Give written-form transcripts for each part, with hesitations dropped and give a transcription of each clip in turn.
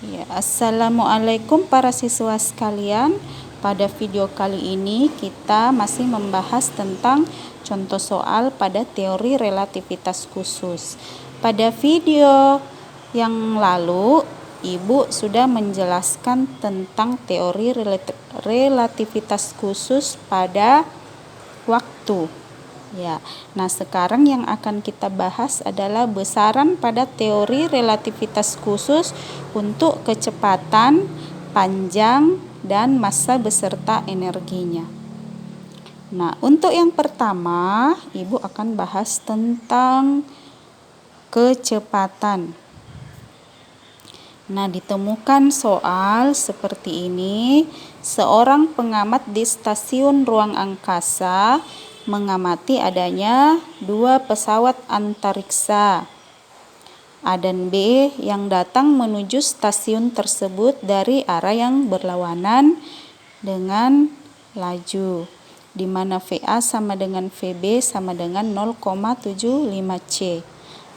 Ya, Assalamualaikum para siswa sekalian. Pada video kali ini kita masih membahas tentang contoh soal pada teori relativitas khusus. Pada video yang lalu, Ibu sudah menjelaskan tentang teori relativitas khusus pada waktu. Ya, nah sekarang yang akan kita bahas adalah besaran pada teori relativitas khusus untuk kecepatan, panjang, dan massa beserta energinya. Nah, untuk yang pertama, Ibu akan bahas tentang kecepatan. Nah, ditemukan soal seperti ini. Seorang pengamat di stasiun ruang angkasa mengamati adanya dua pesawat antariksa A dan B yang datang menuju stasiun tersebut dari arah yang berlawanan dengan laju, di mana VA sama dengan VB sama dengan 0,75 C.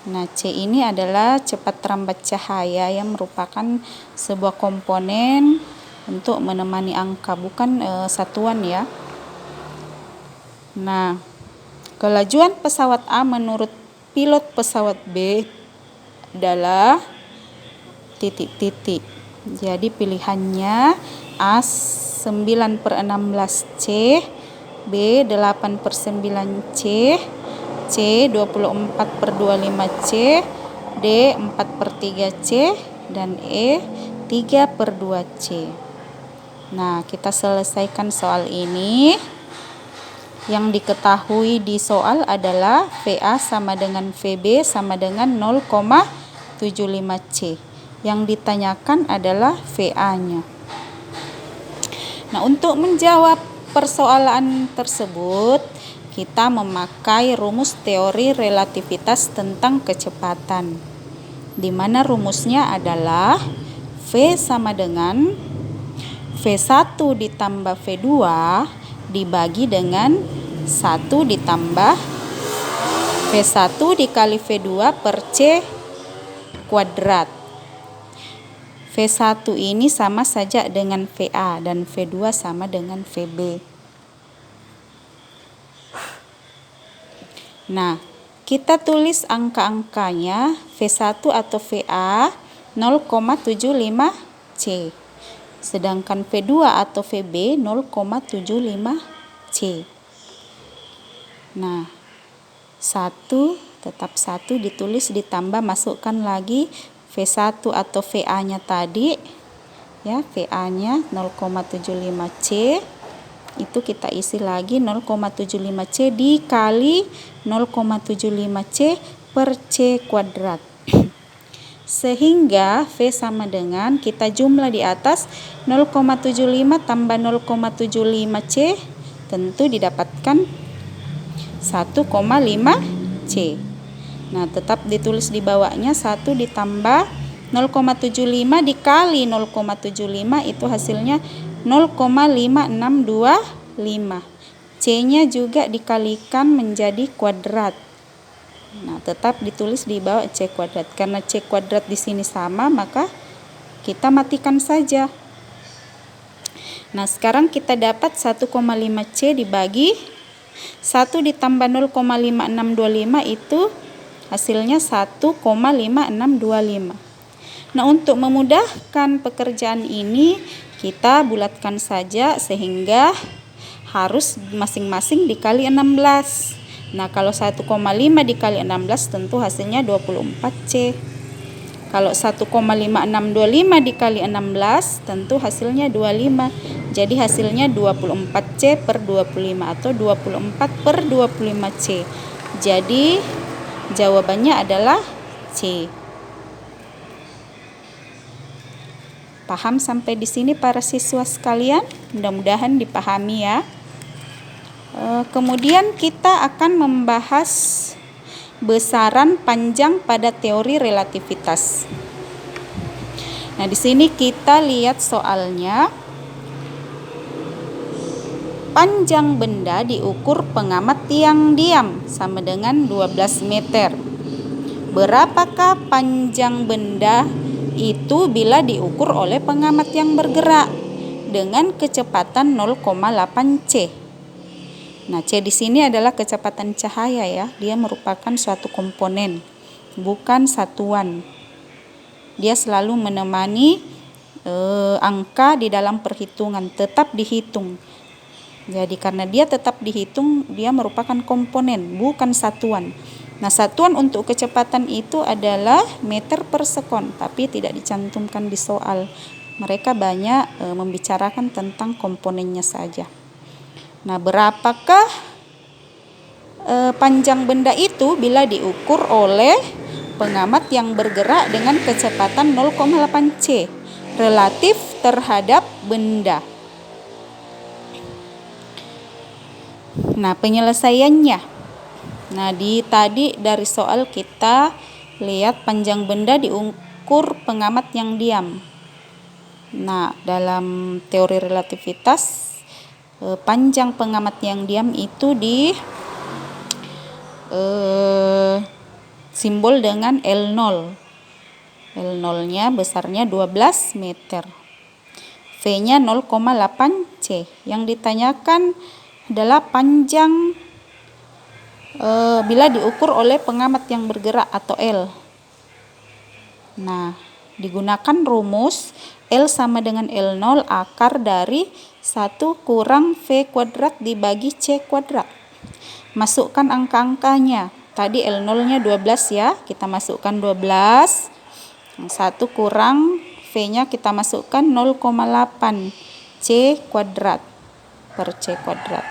Nah, C ini adalah cepat terambat cahaya yang merupakan sebuah komponen untuk menemani angka, bukan satuan ya. Nah, kelajuan pesawat A menurut pilot pesawat B adalah titik-titik. Jadi pilihannya A 9/16 C, B 8/9 C, C 24/25 C, D 4/3 C, dan E 3/2 C. Nah, kita selesaikan soal ini. Yang diketahui di soal adalah VA sama dengan VB sama dengan 0,75 C. Yang ditanyakan adalah VA-nya. Nah, untuk menjawab persoalan tersebut, kita memakai rumus teori relativitas tentang kecepatan, di mana rumusnya adalah V sama dengan V1 ditambah V2 dibagi dengan 1 ditambah V1 dikali V2 per C kuadrat. V1 ini sama saja dengan VA dan V2 sama dengan VB. Nah, kita tulis angka-angkanya. V1 atau VA 0,75 C. Sedangkan V2 atau VB 0,75 C. Nah, 1 tetap 1 ditulis ditambah masukkan lagi V1 atau VA-nya tadi. Ya, VA-nya 0,75 C. Itu kita isi lagi 0,75 C dikali 0,75 C per C kuadrat. Sehingga V sama dengan, kita jumlah di atas 0,75 tambah 0,75 C, tentu didapatkan 1,5 C. Nah, tetap ditulis di bawahnya 1 ditambah 0,75 dikali 0,75 itu hasilnya 0,5625. C-nya juga dikalikan menjadi kuadrat. Nah, tetap ditulis di bawah C kuadrat. Karena C kuadrat di sini sama, maka kita matikan saja. Nah, sekarang kita dapat 1,5 C dibagi 1 ditambah 0,5625 itu hasilnya 1,5625. Nah, untuk memudahkan pekerjaan ini, kita bulatkan saja sehingga harus masing-masing dikali 16. Nah, kalau 1,5 dikali 16 tentu hasilnya 24 C. Kalau 1,5625 dikali 16 tentu hasilnya 25. Jadi hasilnya 24 C per 25 atau 24/25 C. Jadi jawabannya adalah C. Paham sampai di sini para siswa sekalian? Mudah-mudahan dipahami ya. Kemudian kita akan membahas besaran panjang pada teori relativitas. Nah, di sini kita lihat soalnya. Panjang benda diukur pengamat yang diam sama dengan 12 meter. Berapakah panjang benda itu bila diukur oleh pengamat yang bergerak dengan kecepatan 0,8 C. Nah, C di sini adalah kecepatan cahaya ya. Dia merupakan suatu komponen, bukan satuan. Dia selalu menemani angka di dalam perhitungan, tetap dihitung. Jadi karena dia tetap dihitung, dia merupakan komponen, bukan satuan. Nah, satuan untuk kecepatan itu adalah meter per sekon, tapi tidak dicantumkan di soal. Mereka banyak membicarakan tentang komponennya saja. Nah, berapakah panjang benda itu bila diukur oleh pengamat yang bergerak dengan kecepatan 0,8 C relatif terhadap benda? Nah, penyelesaiannya. Nah, tadi dari soal kita lihat panjang benda diukur pengamat yang diam. Nah, dalam teori relativitas, panjang pengamat yang diam itu simbol dengan L0. L0-nya besarnya 12 meter. V-nya 0,8 C. Yang ditanyakan adalah panjang bila diukur oleh pengamat yang bergerak atau L. Nah, digunakan rumus L sama dengan L0 akar dari 1 kurang V kuadrat dibagi C kuadrat. Masukkan angka-angkanya. Tadi L0-nya 12 ya, kita masukkan 12. 1 kurang V-nya kita masukkan 0,8 C kuadrat per C kuadrat.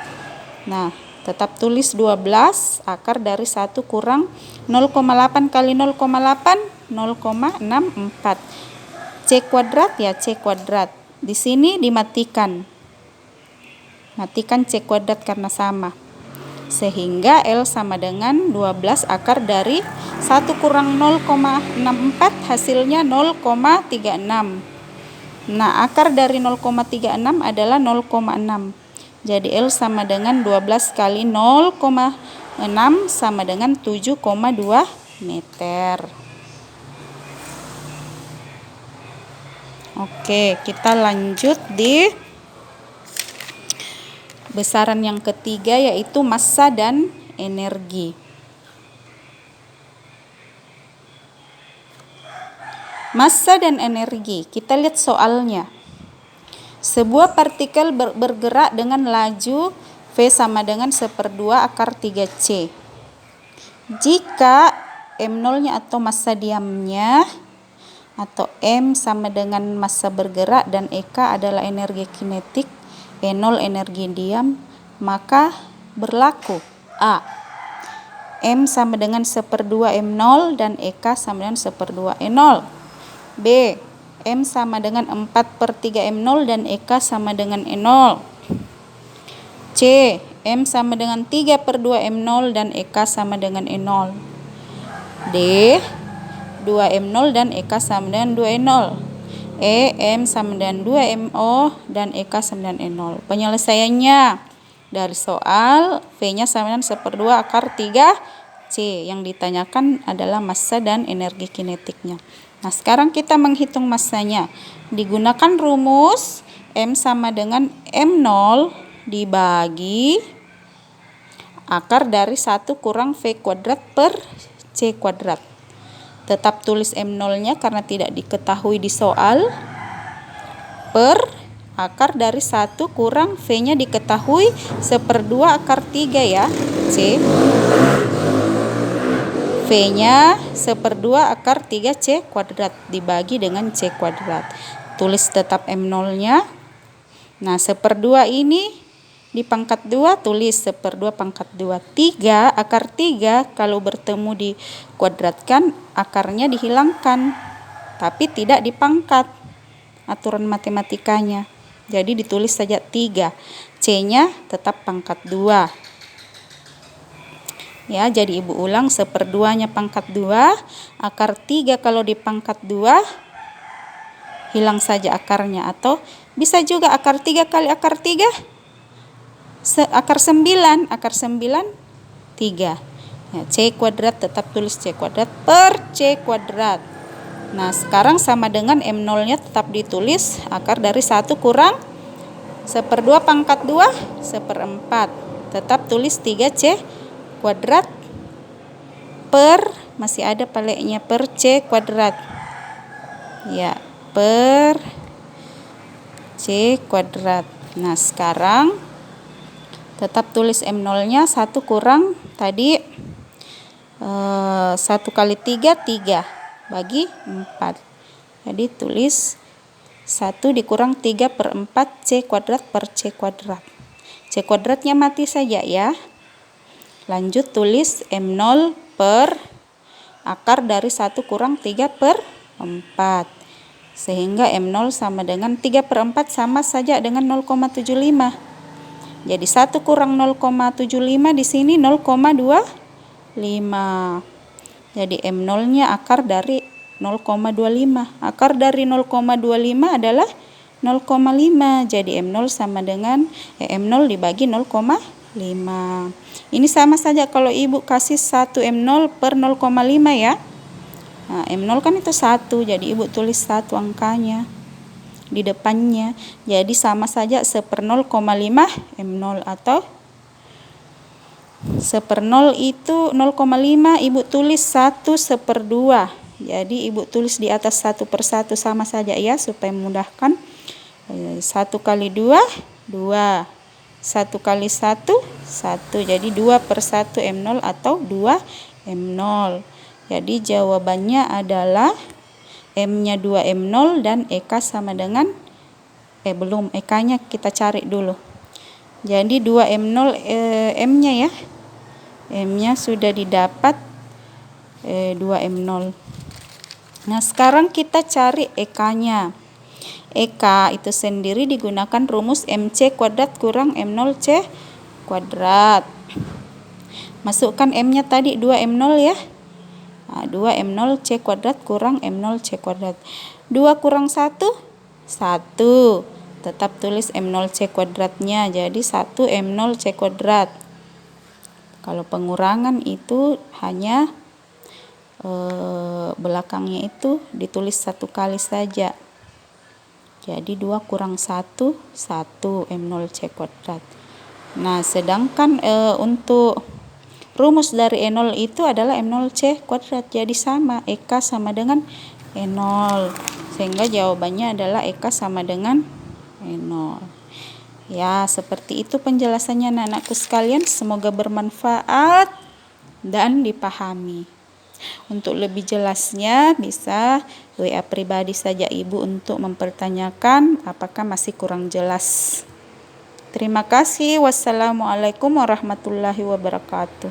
Nah, tetap tulis 12 akar dari 1 kurang 0,8 kali 0,8, 0,64. C kuadrat ya C kuadrat. Di sini dimatikan. Matikan C kuadrat karena sama. Sehingga L sama dengan 12 akar dari 1 kurang 0,64 hasilnya 0,36. Nah, akar dari 0,36 adalah 0,6. Jadi L sama dengan 12 kali 0,6 sama dengan 7,2 meter. Oke, kita lanjut di besaran yang ketiga, yaitu massa dan energi. Massa dan energi, kita lihat soalnya. Sebuah partikel bergerak dengan laju V sama dengan 1/2 akar 3C. Jika M0-nya atau massa diamnya atau M sama dengan massa bergerak dan EK adalah energi kinetik, E0 energi diam, maka berlaku A. M sama dengan 1/2 M0 dan EK sama dengan 1/2 E0. B. M sama dengan 4/3 M0 dan EK sama dengan E0. C. M sama dengan 3/2 M0 dan EK sama dengan E0. D. 2 M0 dan EK sama dengan 2 E0. E. M sama dengan 2 MO dan EK sama dengan E0. Penyelesaiannya dari soal V-nya sama dengan 1/2 akar 3C. Yang ditanyakan adalah massa dan energi kinetiknya. Nah, sekarang kita menghitung massanya. Digunakan rumus M sama dengan M0 dibagi akar dari 1 kurang V kuadrat per C kuadrat. Tetap tulis M0-nya karena tidak diketahui di soal, per akar dari 1 kurang V-nya diketahui 1/2 akar 3 ya, C. V-nya 1/2 akar 3C kuadrat dibagi dengan C kuadrat. Tulis tetap M0-nya. Nah, 1/2 ini di pangkat 2 tulis 1/2 pangkat 2. 3 akar 3 kalau bertemu dikuadratkan akarnya dihilangkan, tapi tidak dipangkat. Aturan matematikanya. Jadi ditulis saja 3. C-nya tetap pangkat 2. Ya, jadi ibu ulang 1/2-nya pangkat 2, akar 3 kalau dipangkat 2 hilang saja akarnya, atau bisa juga akar 3 kali akar 3 akar 9, akar 9 3. Ya, C kuadrat tetap tulis C kuadrat per C kuadrat. Nah, sekarang sama dengan M0-nya tetap ditulis akar dari 1 kurang 1/2 pangkat 2 1/4. Tetap tulis 3C kuadrat per, masih ada paleknya, per C kuadrat. Ya, per C kuadrat. Nah, sekarang tetap tulis M0-nya 1 kurang tadi 1 kali 3, 3 bagi 4. Jadi tulis 1 dikurang 3/4 C kuadrat per C kuadrat. C kuadratnya mati saja ya. Lanjut tulis M0 per akar dari 1 kurang 3/4. Sehingga M0 sama dengan 3/4 sama saja dengan 0,75. Jadi 1 kurang 0,75 di sini 0,25. Jadi M0-nya akar dari 0,25. Akar dari 0,25 adalah 0,5. Jadi M0 sama dengan M0 dibagi 0,5. Ini sama saja kalau Ibu kasih 1 M0 per 0,5 ya. Nah, M0 kan itu 1, jadi Ibu tulis 1 angkanya di depannya. Jadi sama saja 1/0,5 M0 atau 1/0 itu 0,5, Ibu tulis 1/2. Jadi Ibu tulis di atas 1/1 sama saja ya, supaya memudahkan. 1 kali 2, 2. 1 kali 1, 1. Jadi 2/1 M0 atau 2 M0. Jadi jawabannya adalah M-nya 2 M0 dan EK sama dengan belum, EK-nya kita cari dulu. Jadi 2 M0 M-nya ya. M-nya sudah didapat 2 M0. Nah, sekarang kita cari EK-nya. EK itu sendiri digunakan rumus MC kuadrat kurang M0 C kuadrat. Masukkan M-nya tadi 2 M0 ya. Nah, 2 M0 C kuadrat kurang M0 C kuadrat. 2 kurang 1, 1. Tetap tulis M0 C kuadratnya. Jadi 1 M0 C kuadrat. Kalau pengurangan itu hanya belakangnya itu ditulis 1 kali saja. Jadi 2 kurang 1, 1 M0 C kuadrat. Nah, sedangkan untuk rumus dari E0 itu adalah M0 C kuadrat. Jadi sama, EK sama dengan E0. Sehingga jawabannya adalah EK sama dengan E0. Ya, seperti itu penjelasannya anak-anakku sekalian. Semoga bermanfaat dan dipahami. Untuk lebih jelasnya bisa WA pribadi saja Ibu untuk mempertanyakan apakah masih kurang jelas. Terima kasih. Wassalamualaikum warahmatullahi wabarakatuh.